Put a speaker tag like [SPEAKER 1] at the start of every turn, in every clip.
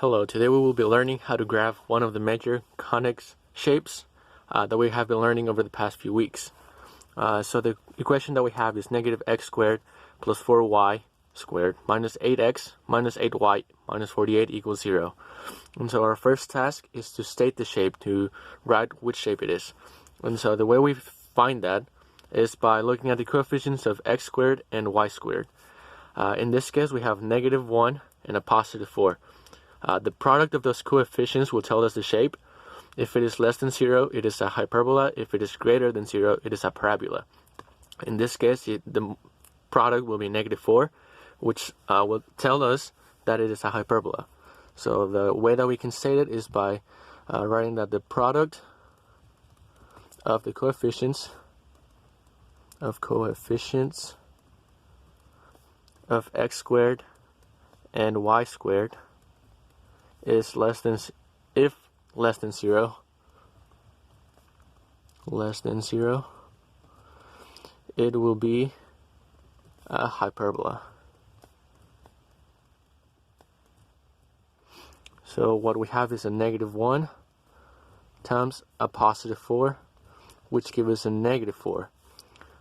[SPEAKER 1] Hello, today we will be learning how to graph one of the major conics shapes that we have been learning over the past few weeks. So the equation that we have is negative x squared plus 4y squared minus 8x minus 8y minus 48 equals 0. And so our first task is to state the shape, to write which shape it is. And so the way we find that is by looking at the coefficients of x squared and y squared. In this case we have negative 1 and a positive 4. The product of those coefficients will tell us the shape. If it is less than 0, it is a hyperbola. If it is greater than 0, it is a parabola. In this case, the product will be negative 4, which will tell us that it is a hyperbola. So the way that we can state it is by writing that the product of the coefficients of x squared and y squared is less than 0, it will be a hyperbola. So what we have is a negative 1 times a positive 4, which gives us a negative 4,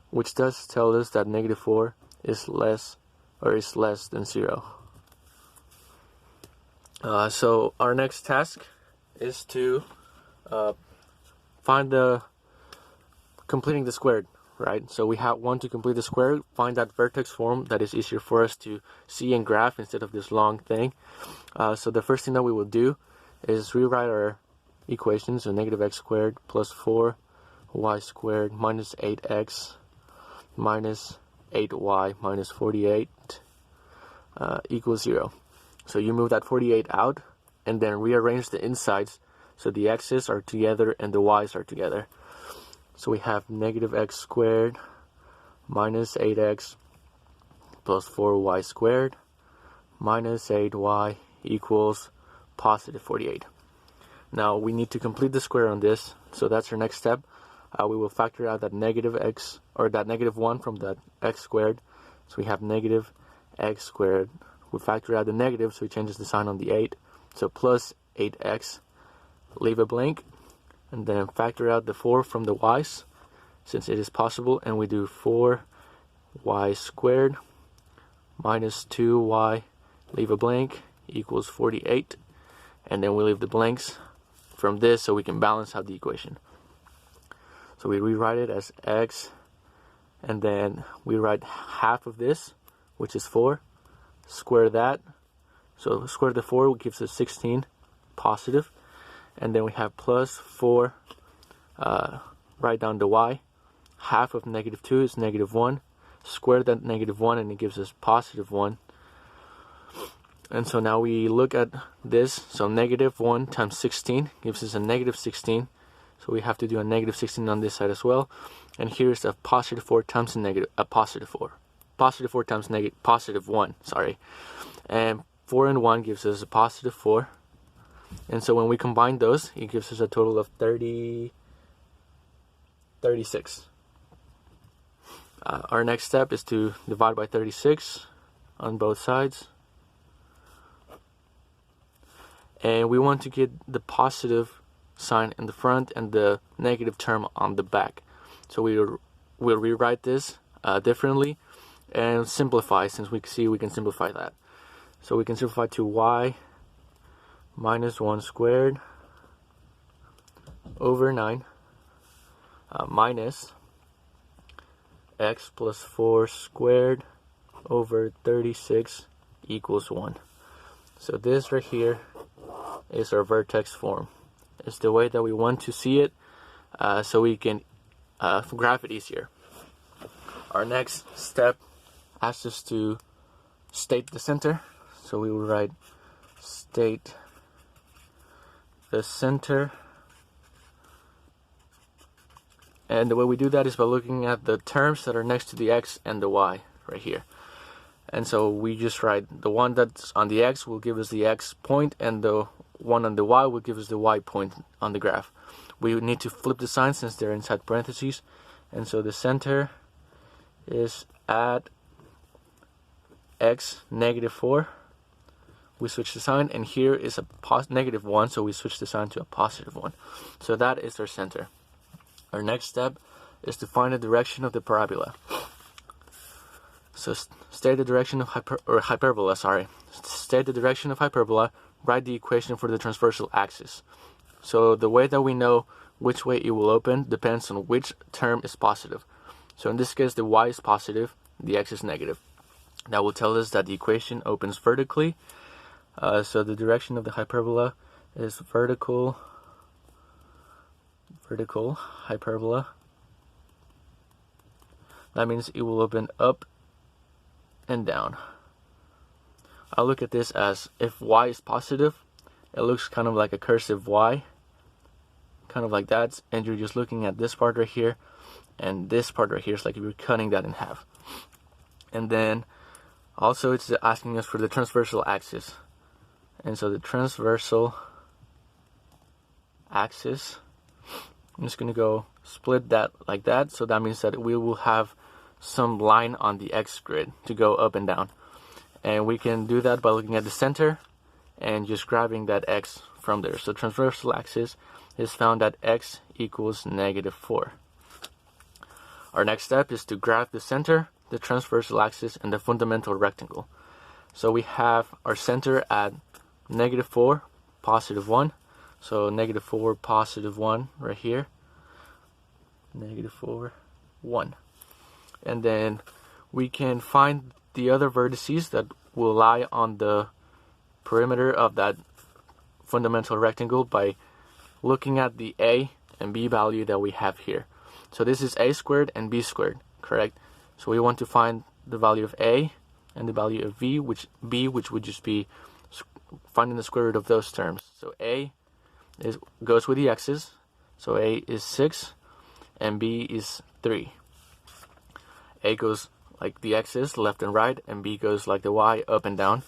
[SPEAKER 1] which does tell us that negative 4 is less than 0. So our next task is to find completing the squared, right? So we want to complete the square, find that vertex form that is easier for us to see and graph instead of this long thing. So the first thing that we will do is rewrite our equations. So negative x squared plus 4y squared minus 8x minus 8y minus 48 equals 0. So you move that 48 out and then rearrange the insides so the x's are together and the y's are together. So we have negative x squared minus 8x plus 4y squared minus 8y equals positive 48. Now we need to complete the square on this, so that's our next step. We will factor out that negative x, or that negative 1 from that x squared. So we have negative x squared. We factor out the negative, so it changes the sign on the 8. So plus 8x, leave a blank, and then factor out the 4 from the y's, since it is possible, and we do 4y squared minus 2y, leave a blank, equals 48. And then we leave the blanks from this so we can balance out the equation. So we rewrite it as x, and then we write half of this, which is 4. Square that, so square the 4 gives us 16 positive, and then we have plus 4, write down the y, half of negative 2 is negative 1, square that negative 1 and it gives us positive 1. And so now we look at this, so negative 1 times 16 gives us a negative 16, so we have to do a negative 16 on this side as well. And here's a positive 4 times a positive 4. Positive 4 times positive 1, sorry. And 4 and 1 gives us a positive 4. And so when we combine those, it gives us a total of 36. Our next step is to divide by 36 on both sides. And we want to get the positive sign in the front and the negative term on the back. So we'll rewrite this differently and simplify, since we see we can simplify that. So we can simplify to y minus 1 squared over 9 minus x plus 4 squared over 36 equals 1. So this right here is our vertex form. It's the way that we want to see it, so we can graph it easier. Our next step asks us to state the center, so we will write state the center, and the way we do that is by looking at the terms that are next to the x and the y right here. And so we just write the one that's on the x will give us the x point, and the one on the y will give us the y point on the graph. We need to flip the sign since they're inside parentheses, and so the center is at x negative 4, we switch the sign, and here is a -1, so we switch the sign to a +1. So that is our center. Our next step is to find the direction of the parabola. So state the direction of hyperbola, State the direction of hyperbola, write the equation for the transversal axis. So the way that we know which way it will open depends on which term is positive. So in this case, the y is positive, the x is negative. That will tell us that the equation opens vertically. So the direction of the hyperbola is vertical hyperbola. That means it will open up and down. I'll look at this as, if y is positive, it looks kind of like a cursive Y, kind of like that, and you're just looking at this part right here, and this part right here is like if you're cutting that in half. And then also it's asking us for the transversal axis, and so the transversal axis, I'm just going to go split that like that, so that means that we will have some line on the x grid to go up and down. And we can do that by looking at the center and just grabbing that x from there. So transversal axis is found at x equals -4. Our next step is to graph the center, the transversal axis, and the fundamental rectangle. So we have our center at -4, +1. So -4, +1 right here. -4, 1. And then we can find the other vertices that will lie on the perimeter of that fundamental rectangle by looking at the a and b value that we have here. So this is a squared and b squared, correct? So we want to find the value of a and the value of which would just be finding the square root of those terms. So a goes with the x's, so a is 6 and b is 3. A goes like the x's, left and right, and b goes like the y, up and down.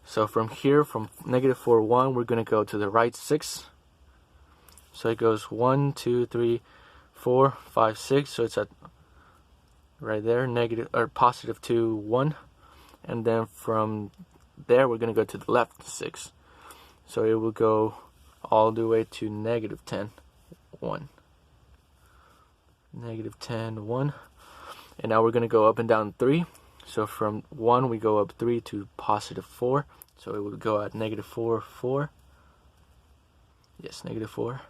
[SPEAKER 1] So from here, from -4, 1, we're going to go to the right 6. So it goes 1, 2, 3, 4, 5, 6. So it's at right there, +2, 1. And then from there, we're going to go to the left 6. So it will go all the way to -10, 1. -10, 1. And now we're going to go up and down 3. So from 1 we go up 3 to +4. So it will go at -4, 4. Yes, -4,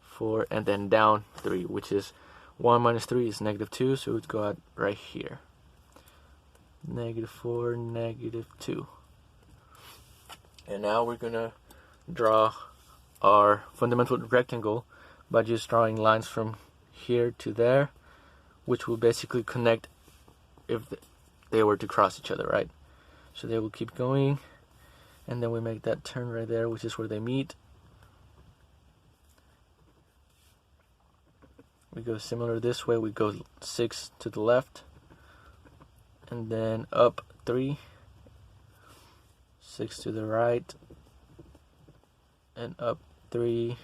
[SPEAKER 1] 4, and then down 3, which is 1 minus 3 is -2. So it would go at right here. -4, -2. And now we're going to draw our fundamental rectangle by just drawing lines from here to there, which will basically connect if they were to cross each other, right? So they will keep going, and then we make that turn right there, which is where they meet. We go similar this way, we go 6 to the left, and then up 3, 6 to the right, and up 3,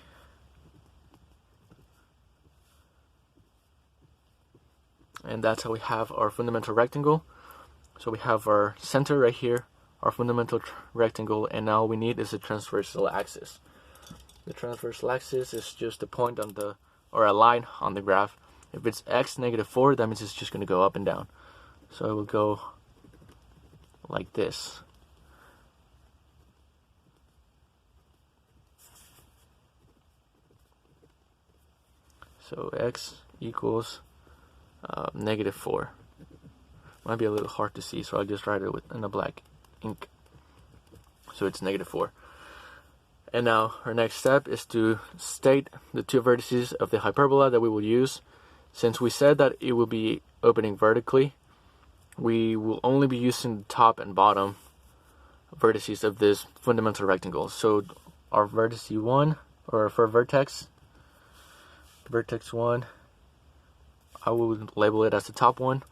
[SPEAKER 1] and that's how we have our fundamental rectangle. So we have our center right here, our fundamental rectangle, and now all we need is a transversal axis. The transversal axis is just a point on the, or a line on the graph. If it's x -4, that means it's just going to go up and down. So it will go like this. So x equals -4. Might be a little hard to see, so I'll just write it in a black ink. So it's -4. And now our next step is to state the two vertices of the hyperbola that we will use. Since we said that it will be opening vertically, we will only be using the top and bottom vertices of this fundamental rectangle. So our vertex 1, or for vertex 1, I will label it as the top one.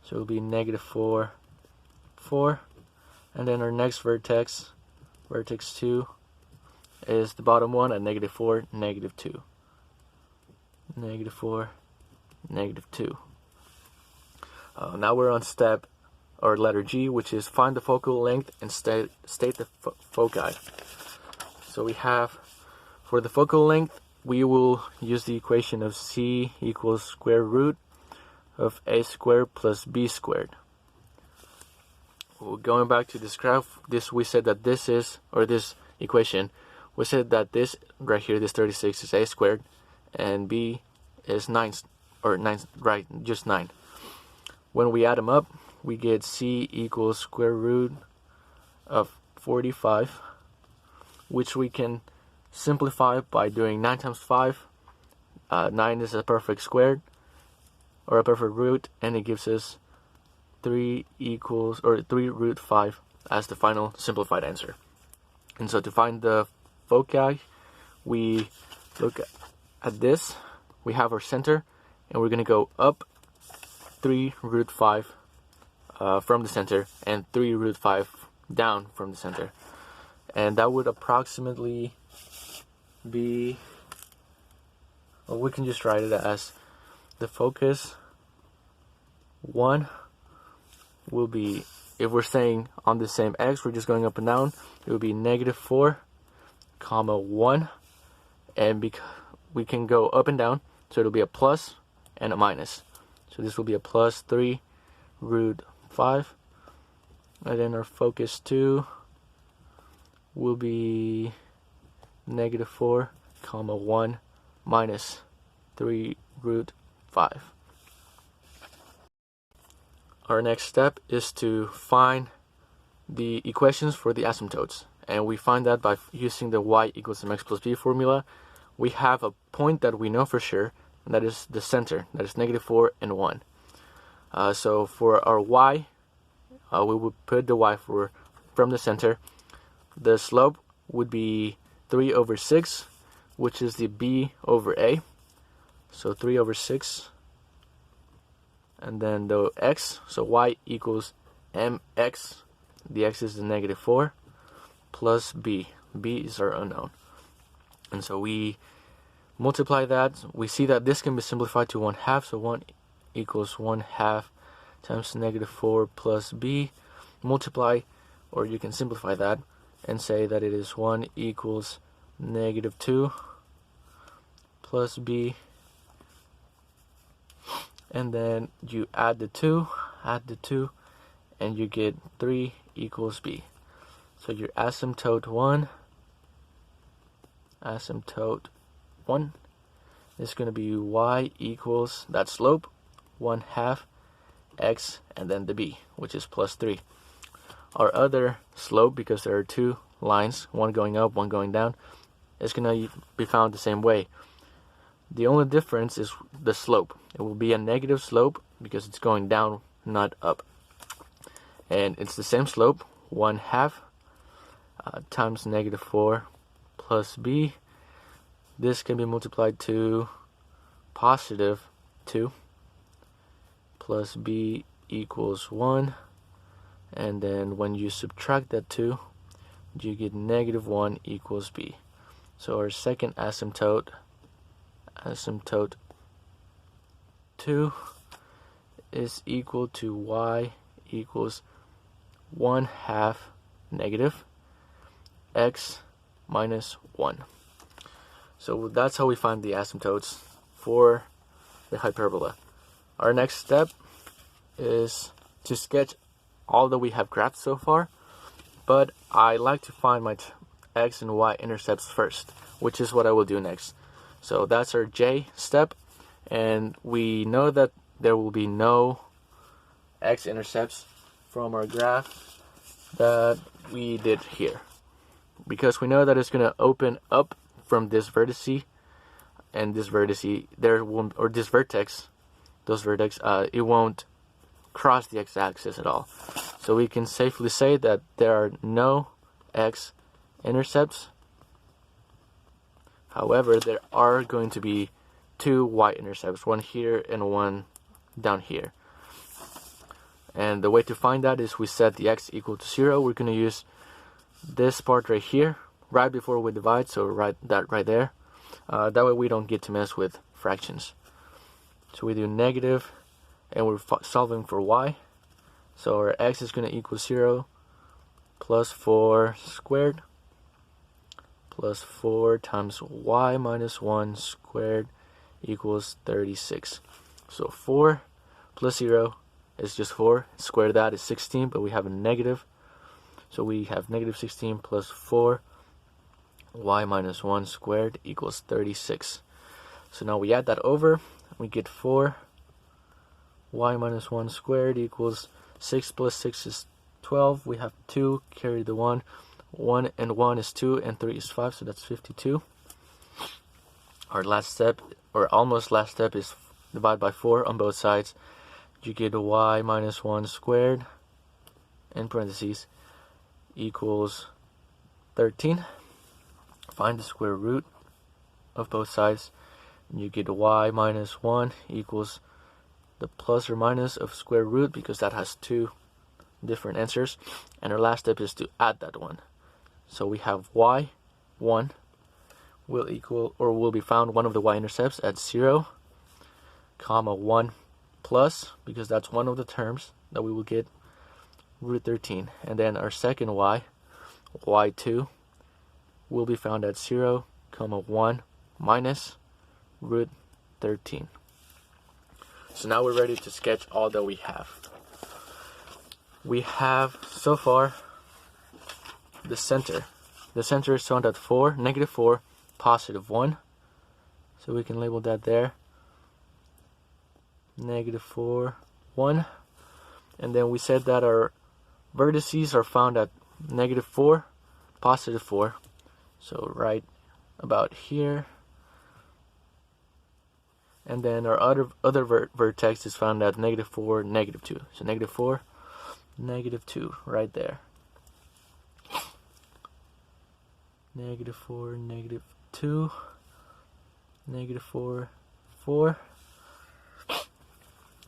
[SPEAKER 1] So it will be -4, 4. And then our next vertex, vertex 2, is the bottom one at -4, -2. -4, -2. Now we're on step or letter G, which is find the focal length and state the foci. So we have, for the focal length, we will use the equation of C equals square root of A squared plus B squared. Well, going back to this graph, we said that this is, or this equation, we said that this right here, this 36 is A squared, and B is 9, or 9, right, just 9. When we add them up, we get C equals square root of 45, which we can simplify by doing 9 times 5. 9 is a perfect square, or a perfect root, and it gives us 3 root 5 as the final simplified answer. And so to find the foci, we look at this. We have our center, and we're going to go up 3 root 5 from the center, and 3 root 5 down from the center. And that would approximately be, well, we can just write it as the focus 1 will be, if we're staying on the same x, we're just going up and down, it will be -4, comma 1, and we can go up and down, so it'll be a plus and a minus. So this will be a plus 3 root 5, and then our focus 2 will be -4, comma 1, minus 3 root 5. Our next step is to find the equations for the asymptotes, and we find that by using the y equals mx plus b formula. We have a point that we know for sure, and that is the center, that is -4 and 1. So for our y, we would put the y from the center. The slope would be 3 over 6, which is the b over a. So 3 over 6. And then the x, so y equals mx, the x is the -4, plus b. B is our unknown. And so we multiply that. We see that this can be simplified to 1/2, so 1 equals 1/2 times -4 plus b. Multiply, or you can simplify that and say that it is 1 equals -2 plus b. And then you add the 2, and you get 3 equals b. So your asymptote 1 is going to be y equals that slope, 1/2 x, and then the b, which is plus 3. Our other slope, because there are 2 lines, one going up, one going down, is going to be found the same way. The only difference is the slope. It will be a negative slope because it's going down, not up. And it's the same slope, 1/2 times -4 plus b. This can be multiplied to positive 2 plus b equals 1. And then when you subtract that 2, you get -1 equals b. So our second asymptote 2 is equal to y equals 1/2 negative x minus 1. So that's how we find the asymptotes for the hyperbola. Our next step is to sketch all that we have graphed so far, but I like to find my x and y intercepts first, which is what I will do next. So that's our J step, and we know that there will be no x-intercepts from our graph that we did here, because we know that it's going to open up from this vertex, and this vertex there won't, or this vertex, it won't cross the x-axis at all. So we can safely say that there are no x-intercepts. However, there are going to be 2 y-intercepts, one here and one down here. And the way to find that is we set the x equal to 0. We're going to use this part right here, right before we divide, so write that right there. That way we don't get to mess with fractions. So we do negative, and we're solving for y. So our x is going to equal 0 plus 4 squared plus 4 times y minus 1 squared equals 36. So 4 plus 0 is just 4. Square that is 16, but we have a negative. So we have negative 16 plus 4 y minus 1 squared equals 36. So now we add that over. We get 4 y minus 1 squared equals 6 plus 6 is 12. We have 2, carry the 1. 1 and 1 is 2, and 3 is 5, so that's 52. Our last step, or almost last step, is divide by 4 on both sides. You get y minus 1 squared, in parentheses, equals 13. Find the square root of both sides. And you get y minus 1 equals the plus or minus of square root, because that has two different answers. And our last step is to add that one. So we have y1 will equal, or will be found one of the y-intercepts at 0, comma 1 plus, because that's one of the terms that we will get, root 13. And then our second y2 will be found at 0, comma 1 minus root 13. So now we're ready to sketch all that we have. We have so far the center. The center is found at 4, negative 4, positive 1. So we can label that there. Negative 4, 1. And then we said that our vertices are found at negative 4, positive 4. So right about here. And then our other vertex is found at negative 4, negative 2. So negative 4, negative 2, right there. Negative 4, negative 2, negative 4, 4.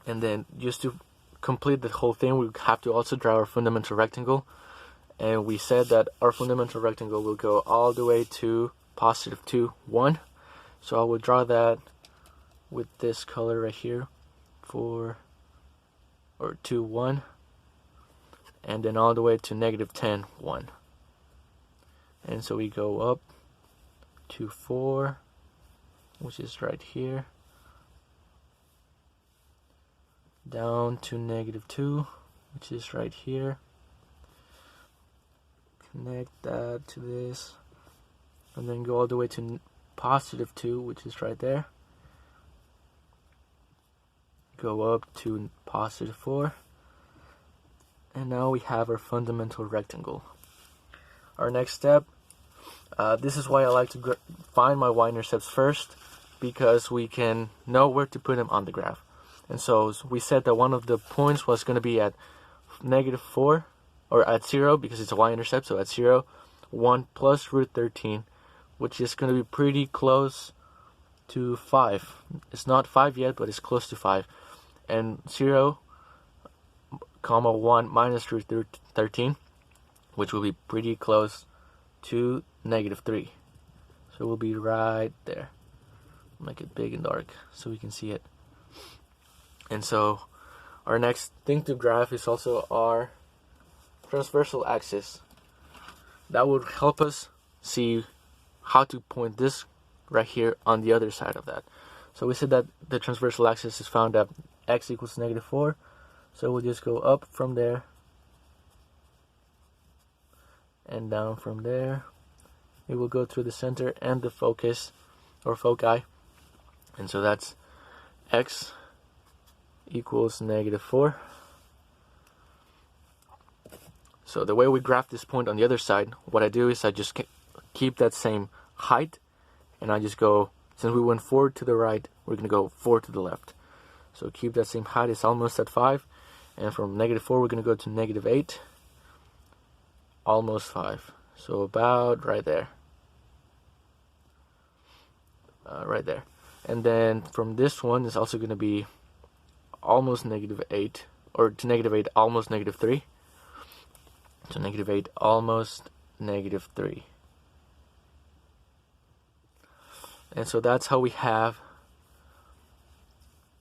[SPEAKER 1] And then just to complete the whole thing, we have to also draw our fundamental rectangle. And we said that our fundamental rectangle will go all the way to positive 2, 1. So I will draw that with this color right here, 4 or 2, 1. And then all the way to negative 10, 1. And so we go up to 4, which is right here, down to negative 2, which is right here. Connect that to this, and then go all the way to positive 2, which is right there. Go up to positive 4. And now we have our fundamental rectangle. Our next step, this is why I like to find my y-intercepts first, because we can know where to put them on the graph. And so we said that one of the points was going to be at negative 4, or at 0, because it's a y-intercept, so at 0, 1 plus root 13, which is going to be pretty close to 5. It's not 5 yet, but it's close to 5. And 0, comma 1 minus root 13, which will be pretty close to negative 3. So we'll be right there. Make it big and dark so we can see it. And so our next thing to graph is also our transversal axis. That would help us see how to point this right here on the other side of that. So we said that the transversal axis is found at x equals negative 4. So we'll just go up from there and down from there. It will go through the center and the focus or foci. And so that's x equals negative 4. So the way we graph this point on the other side, what I do is I just keep that same height, and I just go, since we went 4 to the right, we're going to go 4 to the left. So keep that same height, it's almost at 5. And from negative 4, we're going to go to negative 8. Almost 5. So about right there. Right there. And then from this one, it's also going to be almost negative 8. Or to negative 8, almost negative 3. So negative 8, almost negative 3. And so that's how we have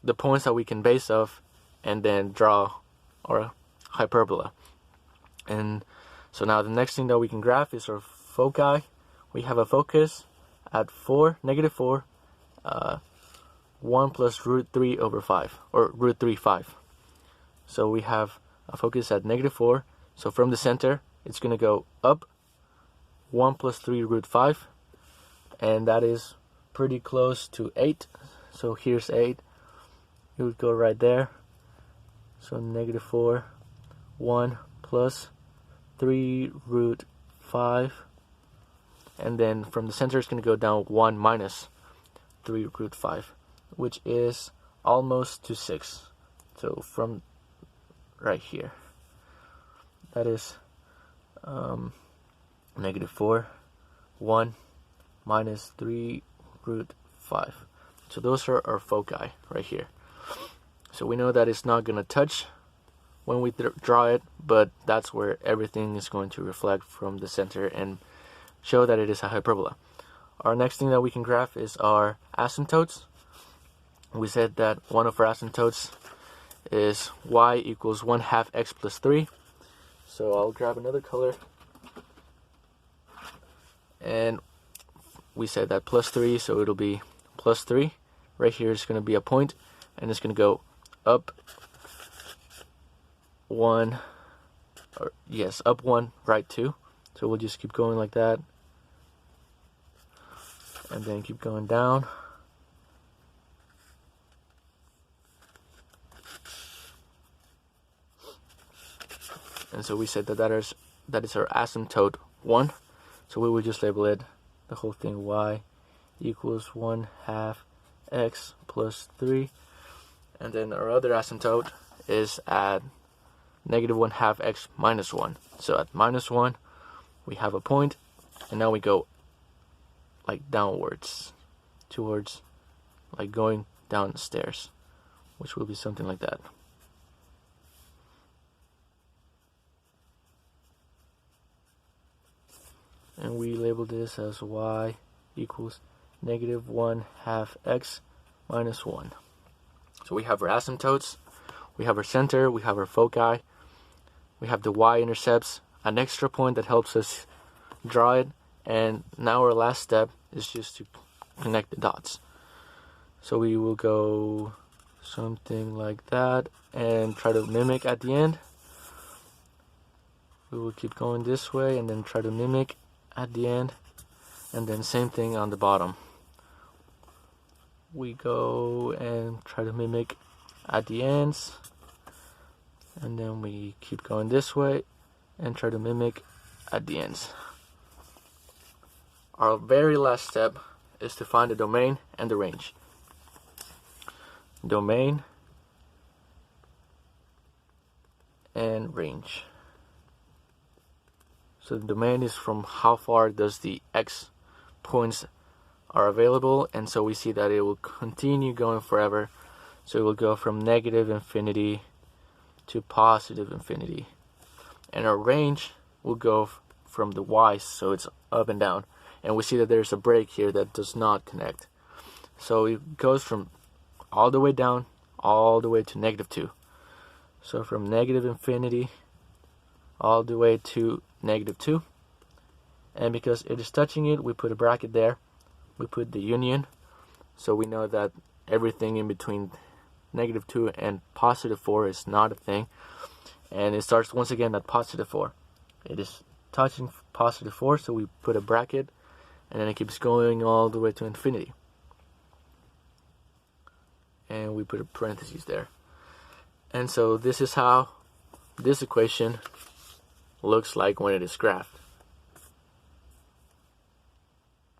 [SPEAKER 1] the points that we can base off and then draw our hyperbola. And so now the next thing that we can graph is our foci. We have a focus at 4, negative 4, 1 plus root 3 over 5, or root 3, 5. So we have a focus at negative 4. So from the center, it's going to go up 1 plus 3 root 5. And that is pretty close to 8. So here's 8. It would go right there. So negative 4, 1 plus 3 root 5. And then from the center, it's going to go down 1 minus 3 root 5, which is almost to 6. So from right here, that is negative 4, 1 minus 3 root 5. So those are our foci right here. So we know that it's not going to touch when we draw it, but that's where everything is going to reflect from the center and show that it is a hyperbola. Our next thing that we can graph is our asymptotes. We said that one of our asymptotes is y equals 1/2 x plus 3. So I'll grab another color. And we said that plus 3, so it'll be plus 3. Right here is going to be a point, and it's going to go up 1, or yes, up 1, right 2. So we'll just keep going like that, and then keep going down. And so we said that that is our asymptote 1. So we will just label it, the whole thing, y equals 1/2 x plus 3. And then our other asymptote is at negative 1/2 x minus 1. So at minus 1, we have a point, and now we go like downwards, towards, like going down the stairs, which will be something like that. And we label this as y equals negative 1/2 x minus 1. So we have our asymptotes, we have our center, we have our foci, we have the y-intercepts, an extra point that helps us draw it, and now our last step is just to connect the dots. So we will go something like that and try to mimic at the end. We will keep going this way and then try to mimic at the end, and then same thing on the bottom. We go and try to mimic at the ends, and then we keep going this way and try to mimic at the ends. Our very last step is to find the domain and the range. Domain and range. So the domain is from how far does the x points are available, and so we see that it will continue going forever. So it will go from negative infinity to positive infinity. And our range will go from the y, so it's up and down. And we see that there's a break here that does not connect. So it goes from all the way down, all the way to negative 2. So from negative infinity all the way to negative 2. And because it is touching it, we put a bracket there. We put the union. So we know that everything in between negative 2 and positive 4 is not a thing. And it starts once again at positive 4. It is touching positive 4, so we put a bracket. And then it keeps going all the way to infinity. And we put a parenthesis there. And so this is how this equation looks like when it is graphed.